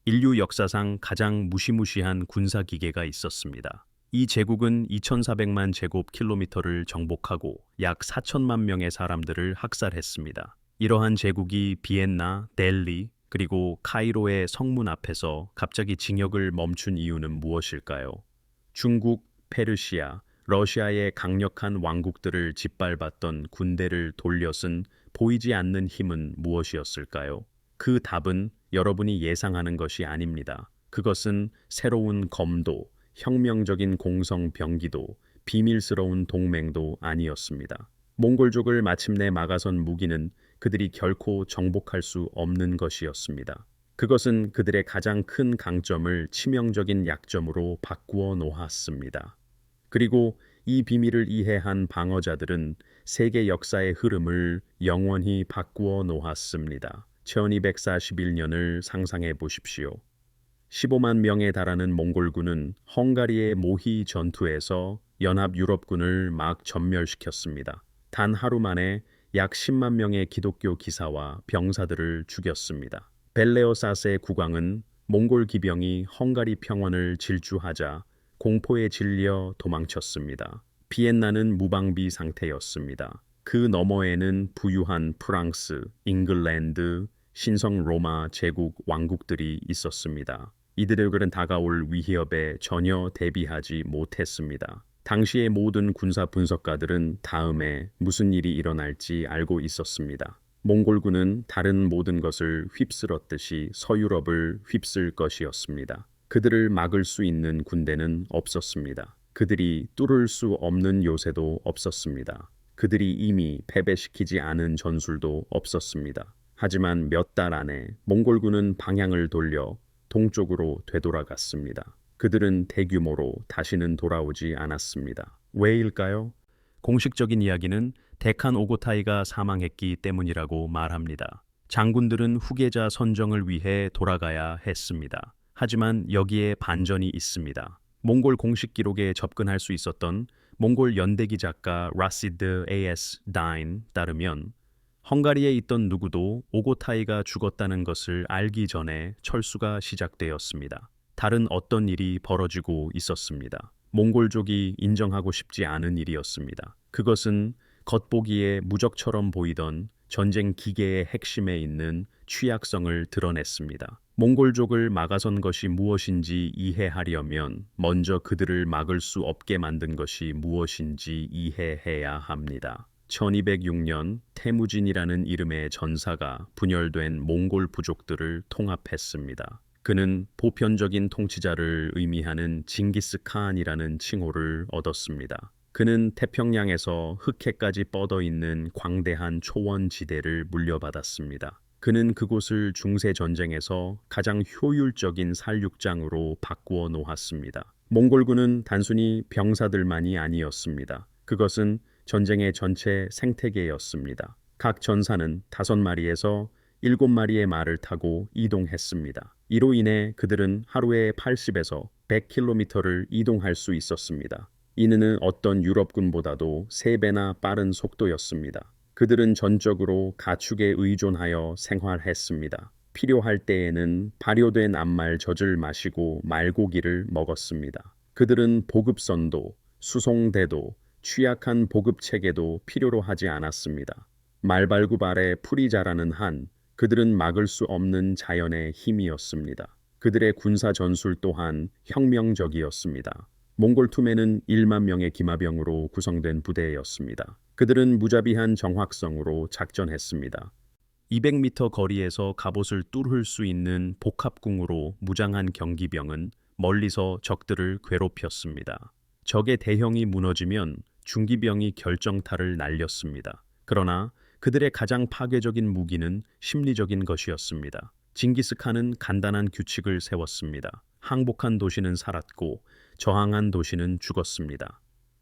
인류 역사상 가장 무시무시한 군사 기계가 있었습니다. 이 제국은 2,400만 제곱킬로미터를 정복하고 약 4천만 명의 사람들을 학살했습니다. 이러한 제국이 비엔나, 델리, 그리고 카이로의 성문 앞에서 갑자기 진격을 멈춘 이유는 무엇일까요? 중국, 페르시아, 러시아의 강력한 왕국들을 짓밟았던 군대를 돌려쓴 보이지 않는 힘은 무엇이었을까요? 그 답은 여러분이 예상하는 것이 아닙니다. 그것은 새로운 검도, 혁명적인 공성 병기도, 비밀스러운 동맹도 아니었습니다. 몽골족을 마침내 막아선 무기는 그들이 결코 정복할 수 없는 것이었습니다. 그것은 그들의 가장 큰 강점을 치명적인 약점으로 바꾸어 놓았습니다. 그리고 이 비밀을 이해한 방어자들은 세계 역사의 흐름을 영원히 바꾸어 놓았습니다. 1241년을 상상해 보십시오. 15만 명에 달하는 몽골군은 헝가리의 모히 전투에서 연합 유럽군을 막 전멸시켰습니다. 단 하루 만에 약 10만 명의 기독교 기사와 병사들을 죽였습니다. 벨레오사스의 국왕은 몽골 기병이 헝가리 평원을 질주하자 공포에 질려 도망쳤습니다. 비엔나는 무방비 상태였습니다. 그 너머에는 부유한 프랑스, 잉글랜드, 신성 로마 제국 왕국들이 있었습니다. 이들에게는 다가올 위협에 전혀 대비하지 못했습니다. 당시의 모든 군사 분석가들은 다음에 무슨 일이 일어날지 알고 있었습니다. 몽골군은 다른 모든 것을 휩쓸었듯이 서유럽을 휩쓸 것이었습니다. 그들을 막을 수 있는 군대는 없었습니다. 그들이 뚫을 수 없는 요새도 없었습니다. 그들이 이미 패배시키지 않은 전술도 없었습니다. 하지만 몇 달 안에 몽골군은 방향을 돌려 동쪽으로 되돌아갔습니다. 그들은 대규모로 다시는 돌아오지 않았습니다. 왜일까요? 공식적인 이야기는 데칸 오고타이가 사망했기 때문이라고 말합니다. 장군들은 후계자 선정을 위해 돌아가야 했습니다. 하지만 여기에 반전이 있습니다. 몽골 공식 기록에 접근할 수 있었던 몽골 연대기 작가 라시드 A.S. 다인 따르면 헝가리에 있던 누구도 오고타이가 죽었다는 것을 알기 전에 철수가 시작되었습니다. 다른 어떤 일이 벌어지고 있었습니다. 몽골족이 인정하고 싶지 않은 일이었습니다. 그것은 겉보기에 무적처럼 보이던 전쟁 기계의 핵심에 있는 취약성을 드러냈습니다. 몽골족을 막아선 것이 무엇인지 이해하려면 먼저 그들을 막을 수 없게 만든 것이 무엇인지 이해해야 합니다. 1206년 태무진이라는 이름의 전사가 분열된 몽골 부족들을 통합했습니다. 그는 보편적인 통치자를 의미하는 징기스 칸이라는 칭호를 얻었습니다. 그는 태평양에서 흑해까지 뻗어 있는 광대한 초원지대를 물려받았습니다. 그는 그곳을 중세 전쟁에서 가장 효율적인 살육장으로 바꾸어 놓았습니다. 몽골군은 단순히 병사들만이 아니었습니다. 그것은 전쟁의 전체 생태계였습니다. 각 전사는 5마리에서 7마리의 말을 타고 이동했습니다. 이로 인해 그들은 하루에 80에서 100km를 이동할 수 있었습니다. 이는 어떤 유럽군보다도 3배나 빠른 속도였습니다. 그들은 전적으로 가축에 의존하여 생활했습니다. 필요할 때에는 발효된 암말 젖을 마시고 말고기를 먹었습니다. 그들은 보급선도, 수송대도, 취약한 보급체계도 필요로 하지 않았습니다. 말발굽 아래 풀이 자라는 한 그들은 막을 수 없는 자연의 힘이었습니다. 그들의 군사 전술 또한 혁명적이었습니다. 몽골 투메는 1만 명의 기마병으로 구성된 부대였습니다. 그들은 무자비한 정확성으로 작전했습니다. 200m 거리에서 갑옷을 뚫을 수 있는 복합궁으로 무장한 경기병은 멀리서 적들을 괴롭혔습니다. 적의 대형이 무너지면 중기병이 결정타를 날렸습니다. 그러나 그들의 가장 파괴적인 무기는 심리적인 것이었습니다. 징기스칸은 간단한 규칙을 세웠습니다. 항복한 도시는 살았고 저항한 도시는 죽었습니다.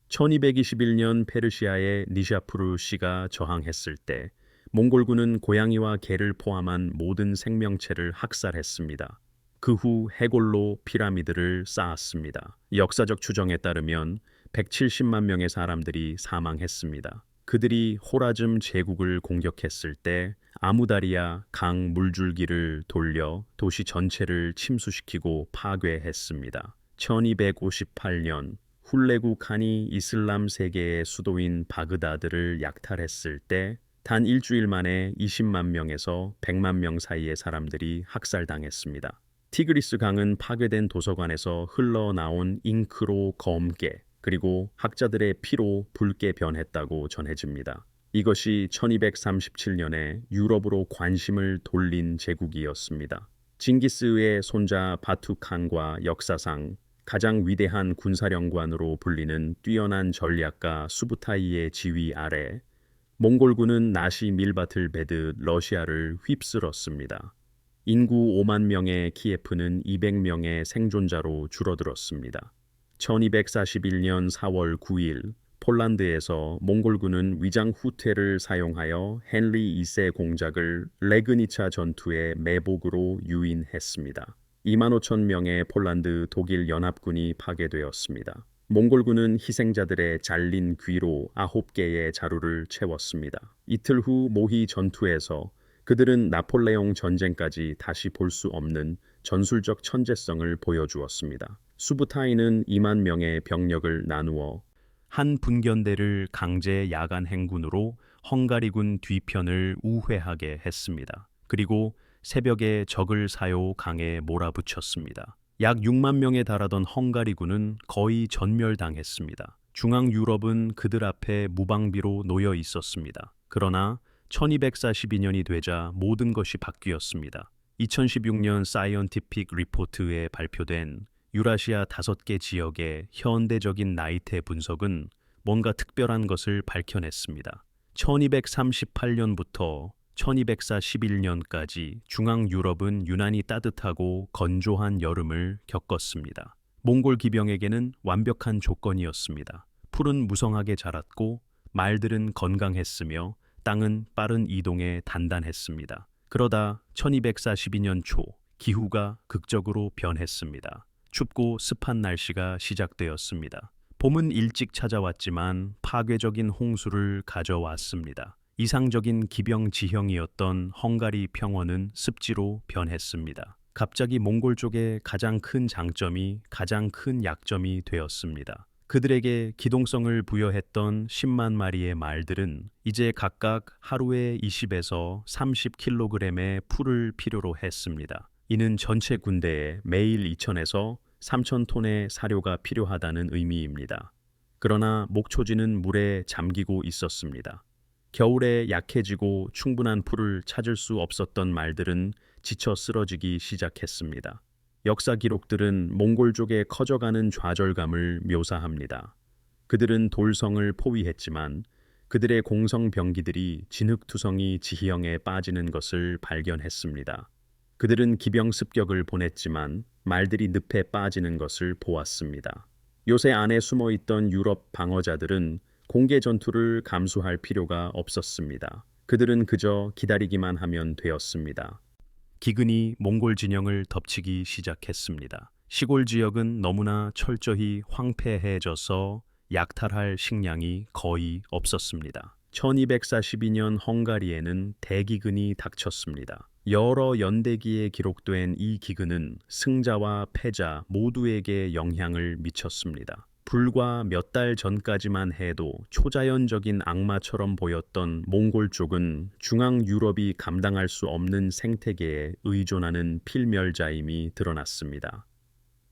1221년 페르시아의 니샤푸르 씨가 저항했을 때 몽골군은 고양이와 개를 포함한 모든 생명체를 학살했습니다. 그 후 해골로 피라미드를 쌓았습니다. 역사적 추정에 따르면 170만 명의 사람들이 사망했습니다. 그들이 호라즘 제국을 공격했을 때 아무다리아 강 물줄기를 돌려 도시 전체를 침수시키고 파괴했습니다. 1258년 훌레구 칸이 이슬람 세계의 수도인 바그다드를 약탈했을 때 단 일주일 만에 20만 명에서 100만 명 사이의 사람들이 학살당했습니다. 티그리스 강은 파괴된 도서관에서 흘러나온 잉크로 검게 그리고 학자들의 피로 붉게 변했다고 전해집니다. 이것이 1237년에 유럽으로 관심을 돌린 제국이었습니다. 징기스의 손자 바투칸과 역사상 가장 위대한 군사령관으로 불리는 뛰어난 전략가 수부타이의 지휘 아래 몽골군은 나시 밀바틀 베드 러시아를 휩쓸었습니다. 인구 5만 명의 키예프는 200명의 생존자로 줄어들었습니다. 1241년 4월 9일 폴란드에서 몽골군은 위장 후퇴를 사용하여 헨리 2세 공작을 레그니차 전투의 매복으로 유인했습니다. 2만 5천 명의 폴란드 독일 연합군이 파괴되었습니다. 몽골군은 희생자들의 잘린 귀로 9개의 자루를 채웠습니다. 이틀 후 모히 전투에서 그들은 나폴레옹 전쟁까지 다시 볼 수 없는 전술적 천재성을 보여주었습니다. 수부타이는 2만 명의 병력을 나누어 한 분견대를 강제 야간 행군으로 헝가리군 뒤편을 우회하게 했습니다. 그리고 새벽에 적을 사요 강에 몰아붙였습니다. 약 6만 명에 달하던 헝가리군은 거의 전멸당했습니다. 중앙 유럽은 그들 앞에 무방비로 놓여 있었습니다. 그러나 1242년이 되자 모든 것이 바뀌었습니다. 2016년 사이언티픽 리포트에 발표된 유라시아 5개 지역의 현대적인 나이테 분석은 뭔가 특별한 것을 밝혀냈습니다. 1238년부터 1241년까지 중앙 유럽은 유난히 따뜻하고 건조한 여름을 겪었습니다. 몽골 기병에게는 완벽한 조건이었습니다. 풀은 무성하게 자랐고 말들은 건강했으며 땅은 빠른 이동에 단단했습니다. 그러다 1242년 초 기후가 극적으로 변했습니다. 춥고 습한 날씨가 시작되었습니다. 봄은 일찍 찾아왔지만 파괴적인 홍수를 가져왔습니다. 이상적인 기병 지형이었던 헝가리 평원은 습지로 변했습니다. 갑자기 몽골 쪽의 가장 큰 장점이 가장 큰 약점이 되었습니다. 그들에게 기동성을 부여했던 10만 마리의 말들은 이제 각각 하루에 20에서 30kg의 풀을 필요로 했습니다. 이는 전체 군대에 매일 2,000에서 3,000톤의 사료가 필요하다는 의미입니다. 그러나 목초지는 물에 잠기고 있었습니다. 겨울에 약해지고 충분한 풀을 찾을 수 없었던 말들은 지쳐 쓰러지기 시작했습니다. 역사 기록들은 몽골족의 커져가는 좌절감을 묘사합니다. 그들은 돌성을 포위했지만 그들의 공성병기들이 진흙투성이 지형에 빠지는 것을 발견했습니다. 그들은 기병 습격을 보냈지만 말들이 늪에 빠지는 것을 보았습니다. 요새 안에 숨어있던 유럽 방어자들은 공개 전투를 감수할 필요가 없었습니다. 그들은 그저 기다리기만 하면 되었습니다. 기근이 몽골 진영을 덮치기 시작했습니다. 시골 지역은 너무나 철저히 황폐해져서 약탈할 식량이 거의 없었습니다. 1242년 헝가리에는 대기근이 닥쳤습니다. 여러 연대기에 기록된 이 기근은 승자와 패자 모두에게 영향을 미쳤습니다. 불과 몇 달 전까지만 해도 초자연적인 악마처럼 보였던 몽골 쪽은 중앙 유럽이 감당할 수 없는 생태계에 의존하는 필멸자임이 드러났습니다.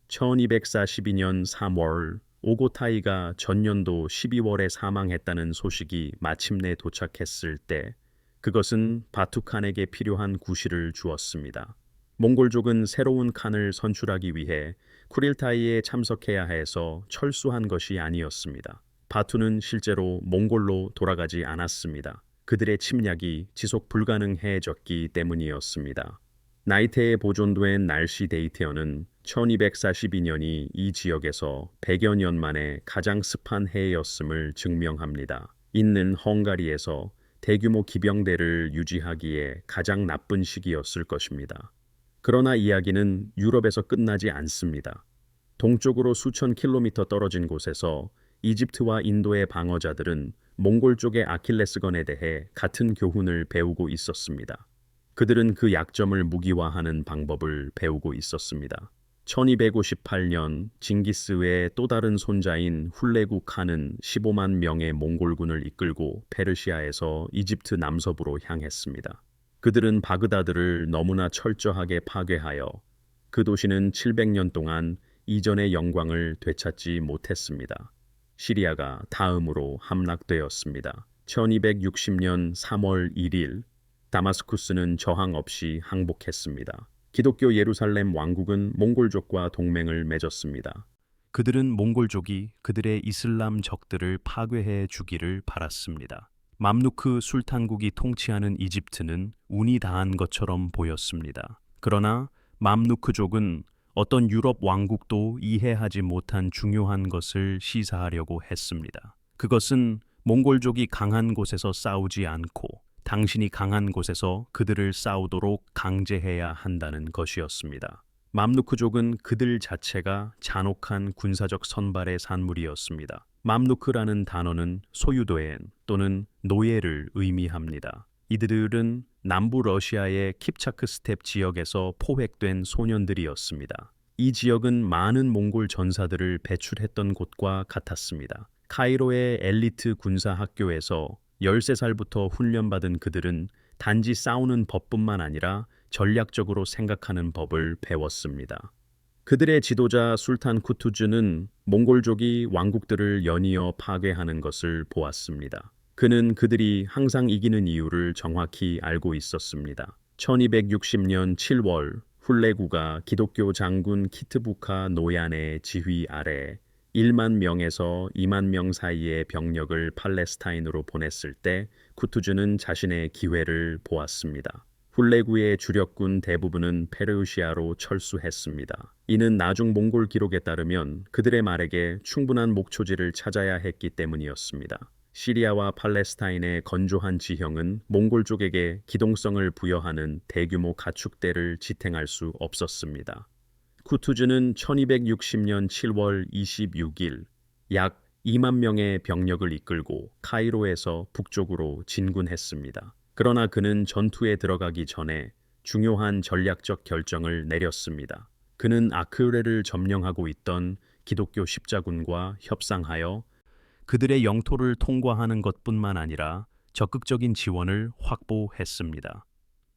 1242년 3월 오고타이가 전년도 12월에 사망했다는 소식이 마침내 도착했을 때 그것은 바투칸에게 필요한 구실을 주었습니다. 몽골족은 새로운 칸을 선출하기 위해 쿠릴타이에 참석해야 해서 철수한 것이 아니었습니다. 바투는 실제로 몽골로 돌아가지 않았습니다. 그들의 침략이 지속 불가능해졌기 때문이었습니다. 나이테에 보존된 날씨 데이터는 1242년이 이 지역에서 100여 년 만에 가장 습한 해였음을 증명합니다. 있는 헝가리에서 대규모 기병대를 유지하기에 가장 나쁜 시기였을 것입니다. 그러나 이야기는 유럽에서 끝나지 않습니다. 동쪽으로 수천 킬로미터 떨어진 곳에서 이집트와 인도의 방어자들은 몽골 쪽의 아킬레스건에 대해 같은 교훈을 배우고 있었습니다. 그들은 그 약점을 무기화하는 방법을 배우고 있었습니다. 1258년 징기스의 또 다른 손자인 훌레구 칸은 15만 명의 몽골군을 이끌고 페르시아에서 이집트 남서부로 향했습니다. 그들은 바그다드를 너무나 철저하게 파괴하여 그 도시는 700년 동안 이전의 영광을 되찾지 못했습니다. 시리아가 다음으로 함락되었습니다. 1260년 3월 1일 다마스쿠스는 저항 없이 항복했습니다. 기독교 예루살렘 왕국은 몽골족과 동맹을 맺었습니다. 그들은 몽골족이 그들의 이슬람 적들을 파괴해 주기를 바랐습니다. 맘루크 술탄국이 통치하는 이집트는 운이 다한 것처럼 보였습니다. 그러나 맘루크족은 어떤 유럽 왕국도 이해하지 못한 중요한 것을 시사하려고 했습니다. 그것은 몽골족이 강한 곳에서 싸우지 않고 당신이 강한 곳에서 그들을 싸우도록 강제해야 한다는 것이었습니다. 맘루크족은 그들 자체가 잔혹한 군사적 선발의 산물이었습니다. 맘루크라는 단어는 소유도엔 또는 노예를 의미합니다. 이들은 남부 러시아의 킵차크 스텝 지역에서 포획된 소년들이었습니다. 이 지역은 많은 몽골 전사들을 배출했던 곳과 같았습니다. 카이로의 엘리트 군사 학교에서 13살부터 훈련받은 그들은 단지 싸우는 법뿐만 아니라 전략적으로 생각하는 법을 배웠습니다. 그들의 지도자 술탄 쿠투즈는 몽골족이 왕국들을 연이어 파괴하는 것을 보았습니다. 그는 그들이 항상 이기는 이유를 정확히 알고 있었습니다. 1260년 7월 훌레구가 기독교 장군 키트부카 노얀의 지휘 아래 1만 명에서 2만 명 사이의 병력을 팔레스타인으로 보냈을 때 쿠투즈는 자신의 기회를 보았습니다. 훌레구의 주력군 대부분은 페르시아로 철수했습니다. 이는 나중 몽골 기록에 따르면 그들의 말에게 충분한 목초지를 찾아야 했기 때문이었습니다. 시리아와 팔레스타인의 건조한 지형은 몽골족에게 기동성을 부여하는 대규모 가축대를 지탱할 수 없었습니다. 쿠투즈는 1260년 7월 26일 약 2만 명의 병력을 이끌고 카이로에서 북쪽으로 진군했습니다. 그러나 그는 전투에 들어가기 전에 중요한 전략적 결정을 내렸습니다. 그는 아크레를 점령하고 있던 기독교 십자군과 협상하여 그들의 영토를 통과하는 것뿐만 아니라 적극적인 지원을 확보했습니다.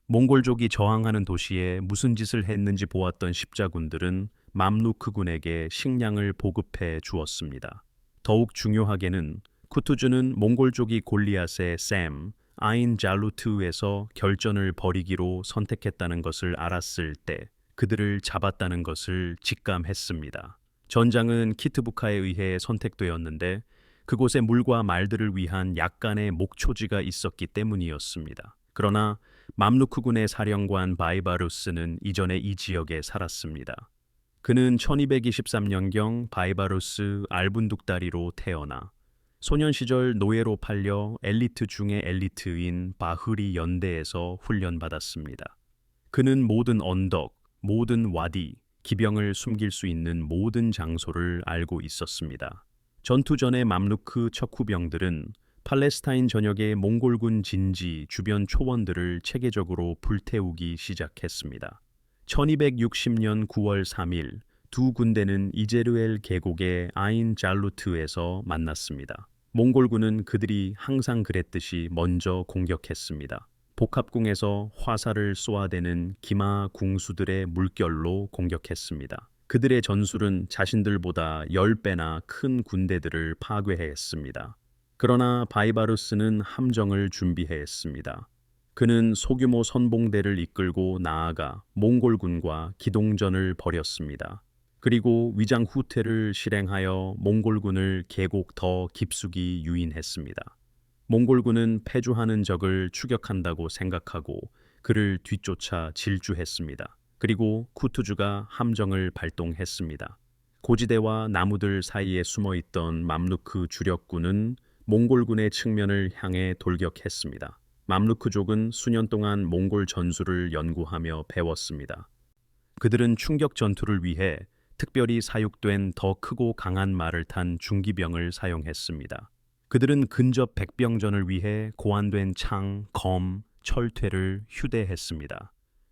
몽골족이 저항하는 도시에 무슨 짓을 했는지 보았던 십자군들은 맘루크군에게 식량을 보급해 주었습니다. 더욱 중요하게는 쿠투즈는 몽골족이 골리앗의 샘, 아인 잘루트에서 결전을 벌이기로 선택했다는 것을 알았을 때 그들을 잡았다는 것을 직감했습니다. 전장은 키트부카에 의해 선택되었는데 그곳에 물과 말들을 위한 약간의 목초지가 있었기 때문이었습니다. 그러나 맘루크군의 사령관 바이바루스는 이전에 이 지역에 살았습니다. 그는 1223년경 바이바루스 알분둑다리로 태어나 소년 시절 노예로 팔려 엘리트 중의 엘리트인 바흐리 연대에서 훈련받았습니다. 그는 모든 언덕, 모든 와디, 기병을 숨길 수 있는 모든 장소를 알고 있었습니다. 전투 전에 맘루크 척후병들은 팔레스타인 전역의 몽골군 진지 주변 초원들을 체계적으로 불태우기 시작했습니다. 1260년 9월 3일 두 군대는 이제르엘 계곡의 아인 잘루트에서 만났습니다. 몽골군은 그들이 항상 그랬듯이 먼저 공격했습니다. 복합궁에서 화살을 쏘아대는 기마 궁수들의 물결로 공격했습니다. 그들의 전술은 자신들보다 10배나 큰 군대들을 파괴했습니다. 그러나 바이바루스는 함정을 준비했습니다. 그는 소규모 선봉대를 이끌고 나아가 몽골군과 기동전을 벌였습니다. 그리고 위장 후퇴를 실행하여 몽골군을 계곡 더 깊숙이 유인했습니다. 몽골군은 패주하는 적을 추격한다고 생각하고 그를 뒤쫓아 질주했습니다. 그리고 쿠투즈가 함정을 발동했습니다. 고지대와 나무들 사이에 숨어있던 맘루크 주력군은 몽골군의 측면을 향해 돌격했습니다. 맘루크족은 수년 동안 몽골 전술을 연구하며 배웠습니다. 그들은 충격 전투를 위해 특별히 사육된 더 크고 강한 말을 탄 중기병을 사용했습니다. 그들은 근접 백병전을 위해 고안된 창, 검, 철퇴를 휴대했습니다.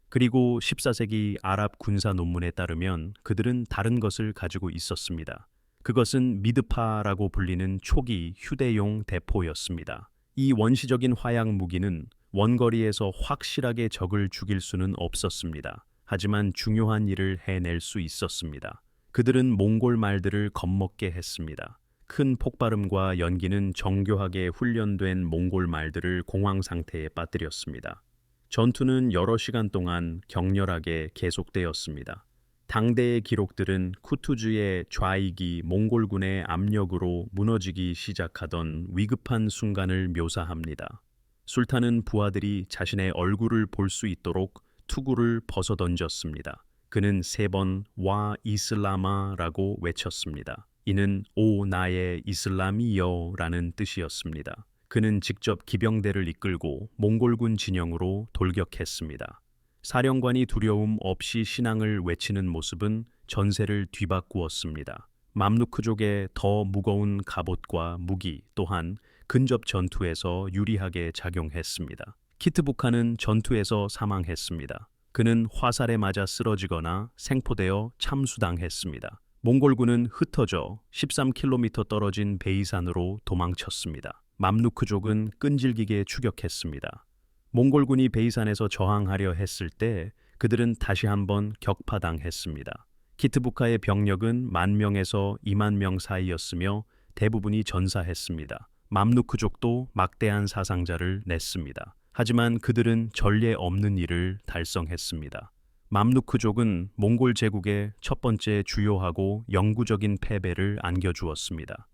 그리고 14세기 아랍 군사 논문에 따르면 그들은 다른 것을 가지고 있었습니다. 그것은 미드파라고 불리는 초기 휴대용 대포였습니다. 이 원시적인 화약 무기는 원거리에서 확실하게 적을 죽일 수는 없었습니다. 하지만 중요한 일을 해낼 수 있었습니다. 그들은 몽골 말들을 겁먹게 했습니다. 큰 폭발음과 연기는 정교하게 훈련된 몽골 말들을 공황 상태에 빠뜨렸습니다. 전투는 여러 시간 동안 격렬하게 계속되었습니다. 당대의 기록들은 쿠투즈의 좌익이 몽골군의 압력으로 무너지기 시작하던 위급한 순간을 묘사합니다. 술탄은 부하들이 자신의 얼굴을 볼 수 있도록 투구를 벗어던졌습니다. 그는 3번 와 이슬라마라고 외쳤습니다. 이는 오 나의 이슬람이여 라는 뜻이었습니다. 그는 직접 기병대를 이끌고 몽골군 진영으로 돌격했습니다. 사령관이 두려움 없이 신앙을 외치는 모습은 전세를 뒤바꾸었습니다. 맘루크족의 더 무거운 갑옷과 무기 또한 근접 전투에서 유리하게 작용했습니다. 키트부카는 전투에서 사망했습니다. 그는 화살에 맞아 쓰러지거나 생포되어 참수당했습니다. 몽골군은 흩어져 13km 떨어진 베이산으로 도망쳤습니다. 맘루크족은 끈질기게 추격했습니다. 몽골군이 베이산에서 저항하려 했을 때 그들은 다시 한번 격파당했습니다. 키트부카의 병력은 10,000명에서 20,000명 사이였으며 대부분이 전사했습니다. 맘루크족도 막대한 사상자를 냈습니다. 하지만 그들은 전례 없는 일을 달성했습니다. 맘루크족은 몽골 제국의 첫 번째 주요하고 영구적인 패배를 안겨주었습니다.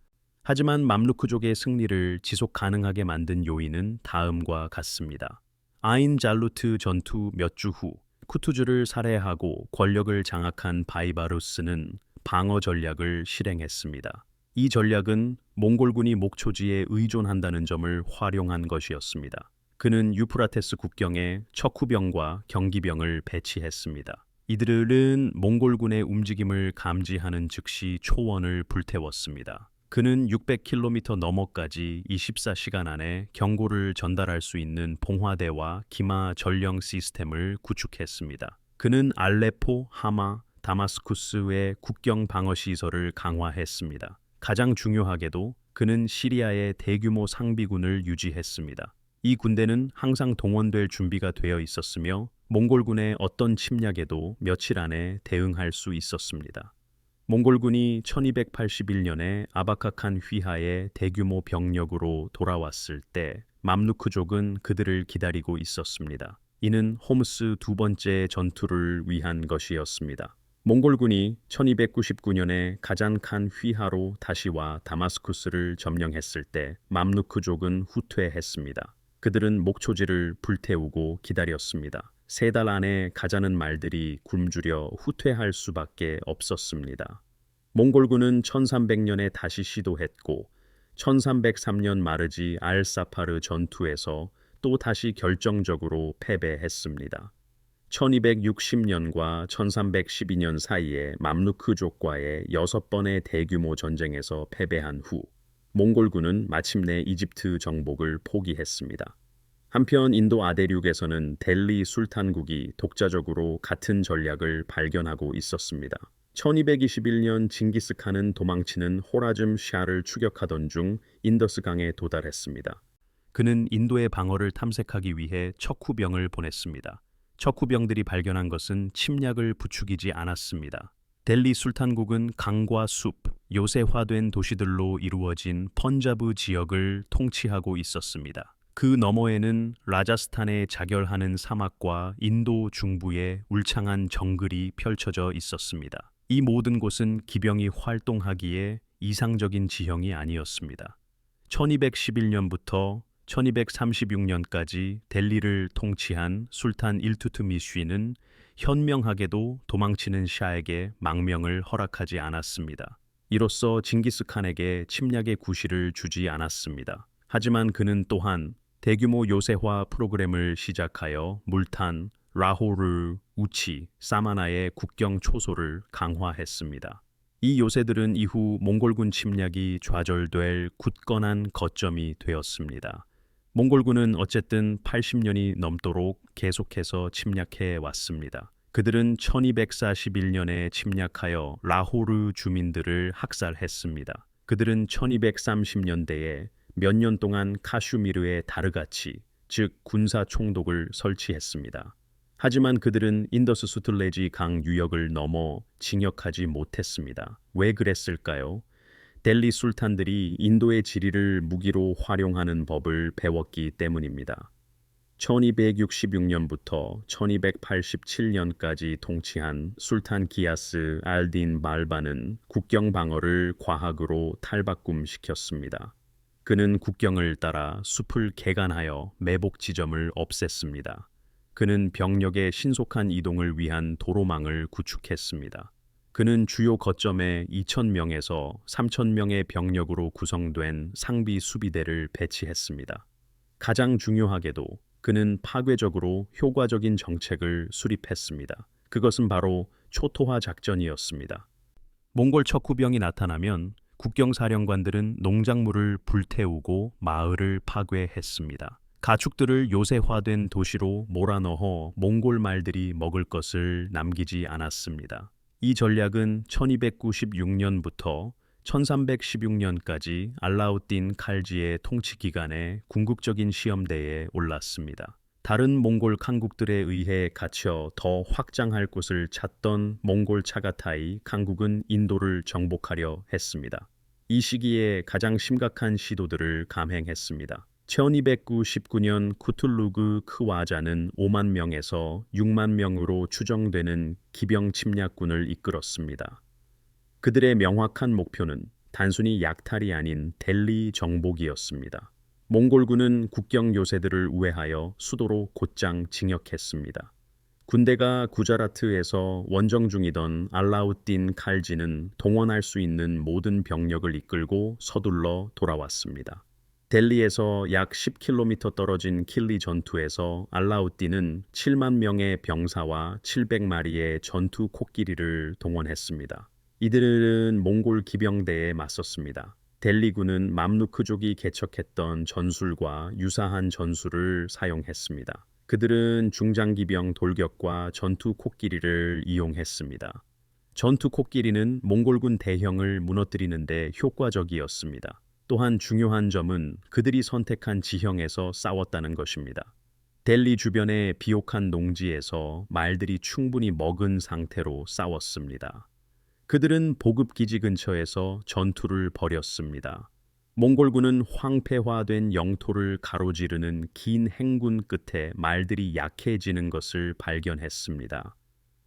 하지만 맘루크족의 승리를 지속 가능하게 만든 요인은 다음과 같습니다. 아인 잘루트 전투 몇 주 후 쿠투즈를 살해하고 권력을 장악한 바이바루스는 방어 전략을 실행했습니다. 이 전략은 몽골군이 목초지에 의존한다는 점을 활용한 것이었습니다. 그는 유프라테스 국경에 척후병과 경기병을 배치했습니다. 이들은 몽골군의 움직임을 감지하는 즉시 초원을 불태웠습니다. 그는 600km 너머까지 24시간 안에 경고를 전달할 수 있는 봉화대와 기마 전령 시스템을 구축했습니다. 그는 알레포, 하마, 다마스쿠스의 국경 방어 시설을 강화했습니다. 가장 중요하게도 그는 시리아의 대규모 상비군을 유지했습니다. 이 군대는 항상 동원될 준비가 되어 있었으며 몽골군의 어떤 침략에도 며칠 안에 대응할 수 있었습니다. 몽골군이 1281년에 아바카칸 휘하의 대규모 병력으로 돌아왔을 때 맘루크족은 그들을 기다리고 있었습니다. 이는 호무스 두 번째 전투를 위한 것이었습니다. 몽골군이 1299년에 가잔칸 휘하로 다시 와 다마스쿠스를 점령했을 때 맘루크족은 후퇴했습니다. 그들은 목초지를 불태우고 기다렸습니다. 3달 안에 가자는 말들이 굶주려 후퇴할 수밖에 없었습니다. 몽골군은 1300년에 다시 시도했고 1303년 마르지 알사파르 전투에서 또 다시 결정적으로 패배했습니다. 1260년과 1312년 사이에 맘루크족과의 6번의 대규모 전쟁에서 패배한 후 몽골군은 마침내 이집트 정복을 포기했습니다. 한편 인도 아대륙에서는 델리 술탄국이 독자적으로 같은 전략을 발견하고 있었습니다. 1221년 징기스칸은 도망치는 호라즘 샤를 추격하던 중 인더스강에 도달했습니다. 그는 인도의 방어를 탐색하기 위해 척후병을 보냈습니다. 척후병들이 발견한 것은 침략을 부추기지 않았습니다. 델리 술탄국은 강과 숲, 요새화된 도시들로 이루어진 펀자브 지역을 통치하고 있었습니다. 그 너머에는 라자스탄에 자결하는 사막과 인도 중부의 울창한 정글이 펼쳐져 있었습니다. 이 모든 곳은 기병이 활동하기에 이상적인 지형이 아니었습니다. 1211년부터 1236년까지 델리를 통치한 술탄 일투트미쉬는 현명하게도 도망치는 샤에게 망명을 허락하지 않았습니다. 이로써 징기스칸에게 침략의 구실을 주지 않았습니다. 하지만 그는 또한 대규모 요새화 프로그램을 시작하여 물탄, 라호르, 우치, 사마나의 국경 초소를 강화했습니다. 이 요새들은 이후 몽골군 침략이 좌절될 굳건한 거점이 되었습니다. 몽골군은 어쨌든 80년이 넘도록 계속해서 침략해 왔습니다. 그들은 1241년에 침략하여 라호르 주민들을 학살했습니다. 그들은 1230년대에 몇 년 동안 카슈미르의 다르가치, 즉 군사 총독을 설치했습니다. 하지만 그들은 인더스 수틀레지 강 유역을 넘어 진격하지 못했습니다. 왜 그랬을까요? 델리 술탄들이 인도의 지리를 무기로 활용하는 법을 배웠기 때문입니다. 1266년부터 1287년까지 통치한 술탄 기야스 알딘 말바는 국경 방어를 과학으로 탈바꿈시켰습니다. 그는 국경을 따라 숲을 개간하여 매복 지점을 없앴습니다. 그는 병력의 신속한 이동을 위한 도로망을 구축했습니다. 그는 주요 거점에 2,000명에서 3,000명의 병력으로 구성된 상비 수비대를 배치했습니다. 가장 중요하게도 그는 파괴적으로 효과적인 정책을 수립했습니다. 그것은 바로 초토화 작전이었습니다. 몽골 척후병이 나타나면 국경사령관들은 농작물을 불태우고 마을을 파괴했습니다. 가축들을 요새화된 도시로 몰아넣어 몽골 말들이 먹을 것을 남기지 않았습니다. 이 전략은 1296년부터 1316년까지 알라우딘 칼지의 통치 기간에 궁극적인 시험대에 올랐습니다. 다른 몽골 칸국들에 의해 갇혀 더 확장할 곳을 찾던 몽골 차가타이 칸국은 인도를 정복하려 했습니다. 이 시기에 가장 심각한 시도들을 감행했습니다. 1299년 쿠툴루그 크와자는 5만 명에서 6만 명으로 추정되는 기병 침략군을 이끌었습니다. 그들의 명확한 목표는 단순히 약탈이 아닌 델리 정복이었습니다. 몽골군은 국경 요새들을 우회하여 수도로 곧장 진격했습니다. 군대가 구자라트에서 원정 중이던 알라우딘 칼지는 동원할 수 있는 모든 병력을 이끌고 서둘러 돌아왔습니다. 델리에서 약 10km 떨어진 킬리 전투에서 알라우딘은 7만 명의 병사와 700마리의 전투 코끼리를 동원했습니다. 이들은 몽골 기병대에 맞섰습니다. 델리군은 맘루크족이 개척했던 전술과 유사한 전술을 사용했습니다. 그들은 중장기병 돌격과 전투 코끼리를 이용했습니다. 전투 코끼리는 몽골군 대형을 무너뜨리는 데 효과적이었습니다. 또한 중요한 점은 그들이 선택한 지형에서 싸웠다는 것입니다. 델리 주변의 비옥한 농지에서 말들이 충분히 먹은 상태로 싸웠습니다. 그들은 보급기지 근처에서 전투를 벌였습니다. 몽골군은 황폐화된 영토를 가로지르는 긴 행군 끝에 말들이 약해지는 것을 발견했습니다.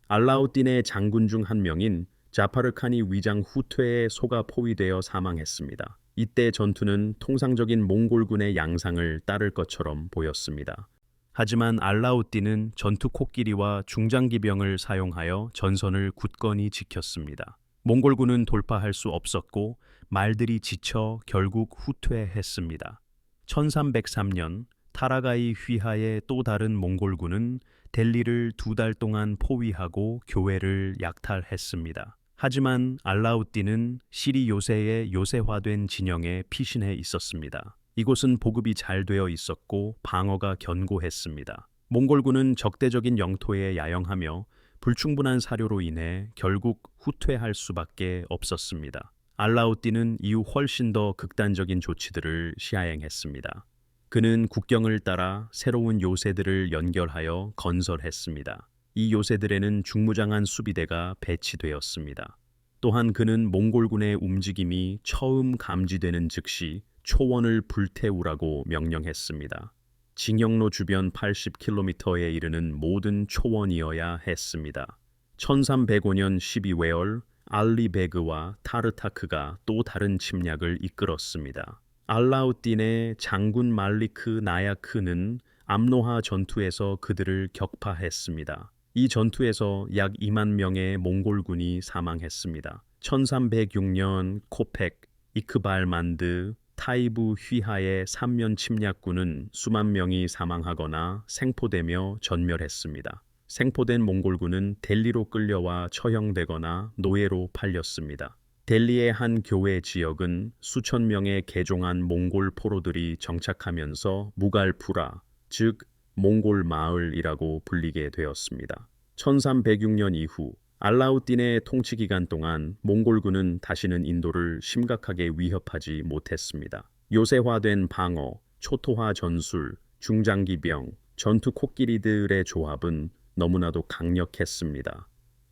알라우딘의 장군 중 한 명인 자파르칸이 위장 후퇴에 속아 포위되어 사망했습니다. 이때 전투는 통상적인 몽골군의 양상을 따를 것처럼 보였습니다. 하지만 알라우딘은 전투 코끼리와 중장기병을 사용하여 전선을 굳건히 지켰습니다. 몽골군은 돌파할 수 없었고 말들이 지쳐 결국 후퇴했습니다. 1303년 타라가이 휘하의 또 다른 몽골군은 델리를 2달 동안 포위하고 교회를 약탈했습니다. 하지만 알라우딘은 시리 요새의 요새화된 진영에 피신해 있었습니다. 이곳은 보급이 잘 되어 있었고 방어가 견고했습니다. 몽골군은 적대적인 영토에 야영하며 불충분한 사료로 인해 결국 후퇴할 수밖에 없었습니다. 알라우딘은 이후 훨씬 더 극단적인 조치들을 시행했습니다. 그는 국경을 따라 새로운 요새들을 연결하여 건설했습니다. 이 요새들에는 중무장한 수비대가 배치되었습니다. 또한 그는 몽골군의 움직임이 처음 감지되는 즉시 초원을 불태우라고 명령했습니다. 징역로 주변 80km에 이르는 모든 초원이어야 했습니다. 1305년 12월 알리베그와 타르타크가 또 다른 침략을 이끌었습니다. 알라우딘의 장군 말리크 나야크는 암노하 전투에서 그들을 격파했습니다. 이 전투에서 약 2만 명의 몽골군이 사망했습니다. 1306년 코펙, 이크발만드, 타이부 휘하의 삼면 침략군은 수만 명이 사망하거나 생포되며 전멸했습니다. 생포된 몽골군은 델리로 끌려와 처형되거나 노예로 팔렸습니다. 델리의 한 교외 지역은 수천 명의 개종한 몽골 포로들이 정착하면서 무갈푸라, 즉 몽골 마을이라고 불리게 되었습니다. 1306년 이후 알라우딘의 통치 기간 동안 몽골군은 다시는 인도를 심각하게 위협하지 못했습니다. 요새화된 방어, 초토화 전술, 중장기병, 전투 코끼리들의 조합은 너무나도 강력했습니다.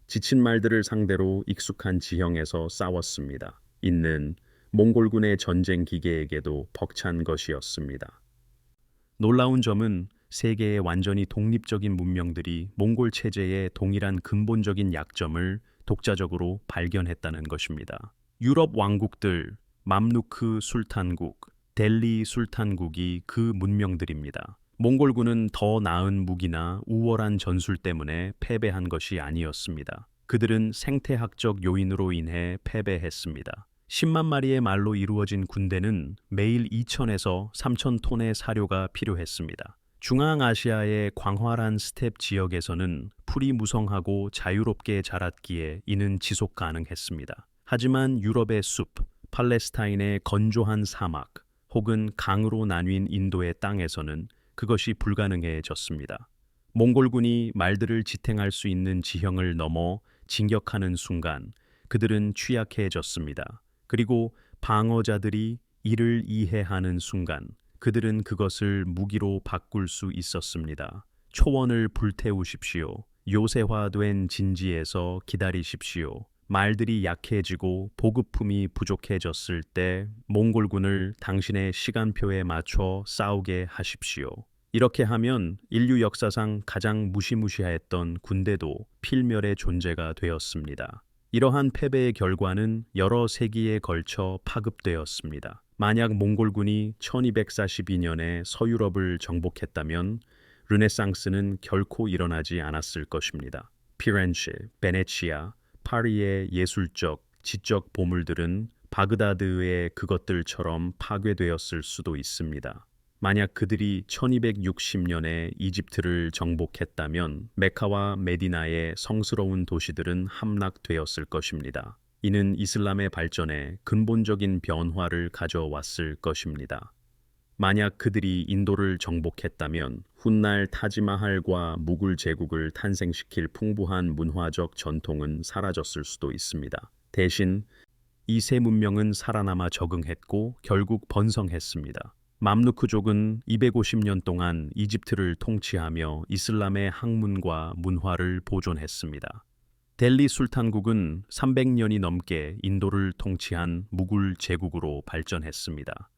지친 말들을 상대로 익숙한 지형에서 싸웠습니다. 이는 몽골군의 전쟁 기계에게도 벅찬 것이었습니다. 놀라운 점은 세계의 완전히 독립적인 문명들이 몽골 체제의 동일한 근본적인 약점을 독자적으로 발견했다는 것입니다. 유럽 왕국들, 맘루크 술탄국, 델리 술탄국이 그 문명들입니다. 몽골군은 더 나은 무기나 우월한 전술 때문에 패배한 것이 아니었습니다. 그들은 생태학적 요인으로 인해 패배했습니다. 10만 마리의 말로 이루어진 군대는 매일 2,000에서 3,000 톤의 사료가 필요했습니다. 중앙아시아의 광활한 스텝 지역에서는 풀이 무성하고 자유롭게 자랐기에 이는 지속 가능했습니다. 하지만 유럽의 숲, 팔레스타인의 건조한 사막, 혹은 강으로 나뉜 인도의 땅에서는 그것이 불가능해졌습니다. 몽골군이 말들을 지탱할 수 있는 지형을 넘어 진격하는 순간 그들은 취약해졌습니다. 그리고 방어자들이 이를 이해하는 순간 그들은 그것을 무기로 바꿀 수 있었습니다. 초원을 불태우십시오. 요새화된 진지에서 기다리십시오. 말들이 약해지고 보급품이 부족해졌을 때 몽골군을 당신의 시간표에 맞춰 싸우게 하십시오. 이렇게 하면 인류 역사상 가장 무시무시했던 군대도 필멸의 존재가 되었습니다. 이러한 패배의 결과는 여러 세기에 걸쳐 파급되었습니다. 만약 몽골군이 1242년에 서유럽을 정복했다면 르네상스는 결코 일어나지 않았을 것입니다. 피렌체, 베네치아, 파리의 예술적, 지적 보물들은 바그다드의 그것들처럼 파괴되었을 수도 있습니다. 만약 그들이 1260년에 이집트를 정복했다면 메카와 메디나의 성스러운 도시들은 함락되었을 것입니다. 이는 이슬람의 발전에 근본적인 변화를 가져왔을 것입니다. 만약 그들이 인도를 정복했다면 훗날 타지마할과 무굴 제국을 탄생시킬 풍부한 문화적 전통은 사라졌을 수도 있습니다. 대신 이 세 문명은 살아남아 적응했고 결국 번성했습니다. 맘루크족은 250년 동안 이집트를 통치하며 이슬람의 학문과 문화를 보존했습니다. 델리 술탄국은 300년이 넘게 인도를 통치한 무굴 제국으로 발전했습니다.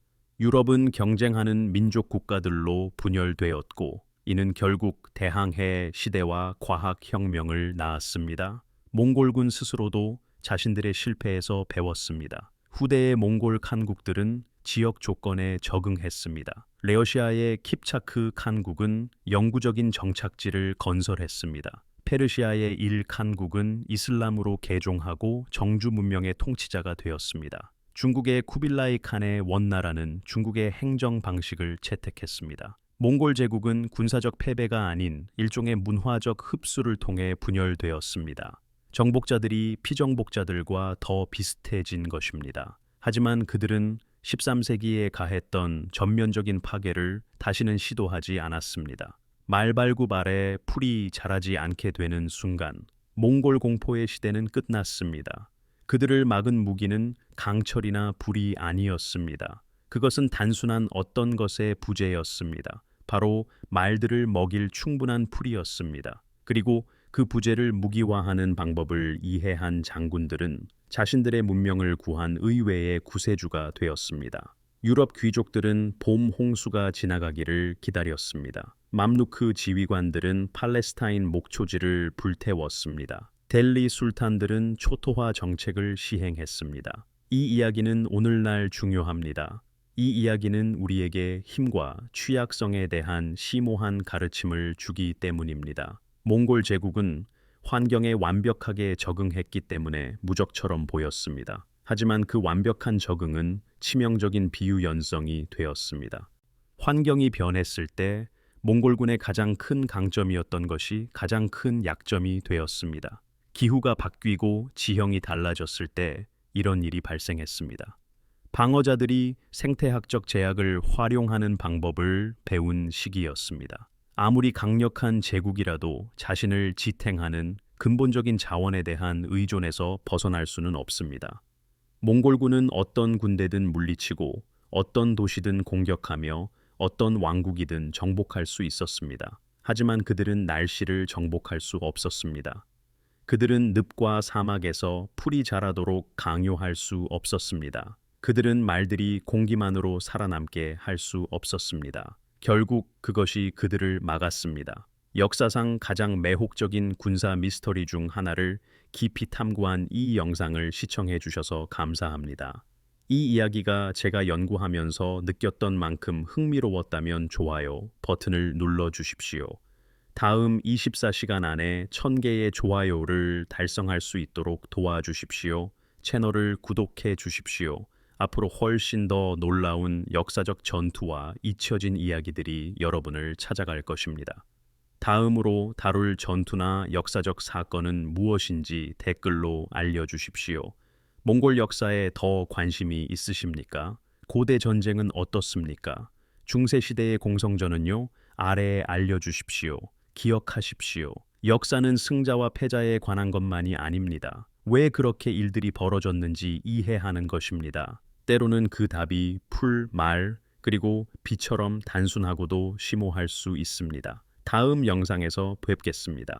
유럽은 경쟁하는 민족 국가들로 분열되었고 이는 결국 대항해 시대와 과학혁명을 낳았습니다. 몽골군 스스로도 자신들의 실패에서 배웠습니다. 후대의 몽골 칸국들은 지역 조건에 적응했습니다. 레어시아의 킵차크 칸국은 영구적인 정착지를 건설했습니다. 페르시아의 일 칸국은 이슬람으로 개종하고 정주 문명의 통치자가 되었습니다. 중국의 쿠빌라이 칸의 원나라는 중국의 행정 방식을 채택했습니다. 몽골 제국은 군사적 패배가 아닌 일종의 문화적 흡수를 통해 분열되었습니다. 정복자들이 피정복자들과 더 비슷해진 것입니다. 하지만 그들은 13세기에 가했던 전면적인 파괴를 다시는 시도하지 않았습니다. 말발굽 아래 풀이 자라지 않게 되는 순간 몽골 공포의 시대는 끝났습니다. 그들을 막은 무기는 강철이나 불이 아니었습니다. 그것은 단순한 어떤 것의 부재였습니다. 바로 말들을 먹일 충분한 풀이었습니다. 그리고 그 부재를 무기화하는 방법을 이해한 장군들은 자신들의 문명을 구한 의외의 구세주가 되었습니다. 유럽 귀족들은 봄 홍수가 지나가기를 기다렸습니다. 맘루크 지휘관들은 팔레스타인 목초지를 불태웠습니다. 델리 술탄들은 초토화 정책을 시행했습니다. 이 이야기는 오늘날 중요합니다. 이 이야기는 우리에게 힘과 취약성에 대한 심오한 가르침을 주기 때문입니다. 몽골 제국은 환경에 완벽하게 적응했기 때문에 무적처럼 보였습니다. 하지만 그 완벽한 적응은 치명적인 비유연성이 되었습니다. 환경이 변했을 때 몽골군의 가장 큰 강점이었던 것이 가장 큰 약점이 되었습니다. 기후가 바뀌고 지형이 달라졌을 때 이런 일이 발생했습니다. 방어자들이 생태학적 제약을 활용하는 방법을 배운 시기였습니다. 아무리 강력한 제국이라도 자신을 지탱하는 근본적인 자원에 대한 의존에서 벗어날 수는 없습니다. 몽골군은 어떤 군대든 물리치고 어떤 도시든 공격하며 어떤 왕국이든 정복할 수 있었습니다. 하지만 그들은 날씨를 정복할 수 없었습니다. 그들은 늪과 사막에서 풀이 자라도록 강요할 수 없었습니다. 그들은 말들이 공기만으로 살아남게 할 수 없었습니다. 결국 그것이 그들을 막았습니다. 역사상 가장 매혹적인 군사 미스터리 중 하나를 깊이 탐구한 이 영상을 시청해 주셔서 감사합니다. 이 이야기가 제가 연구하면서 느꼈던 만큼 흥미로웠다면 좋아요 버튼을 눌러 주십시오. 다음 24시간 안에 1000개의 좋아요를 달성할 수 있도록 도와주십시오. 채널을 구독해 주십시오. 앞으로 훨씬 더 놀라운 역사적 전투와 잊혀진 이야기들이 여러분을 찾아갈 것입니다. 다음으로 다룰 전투나 역사적 사건은 무엇인지 댓글로 알려주십시오. 몽골 역사에 더 관심이 있으십니까? 고대 전쟁은 어떻습니까? 중세시대의 공성전은요? 아래에 알려주십시오. 기억하십시오. 역사는 승자와 패자에 관한 것만이 아닙니다. 왜 그렇게 일들이 벌어졌는지 이해하는 것입니다. 때로는 그 답이 풀, 말, 그리고 비처럼 단순하고도 심오할 수 있습니다. 다음 영상에서 뵙겠습니다.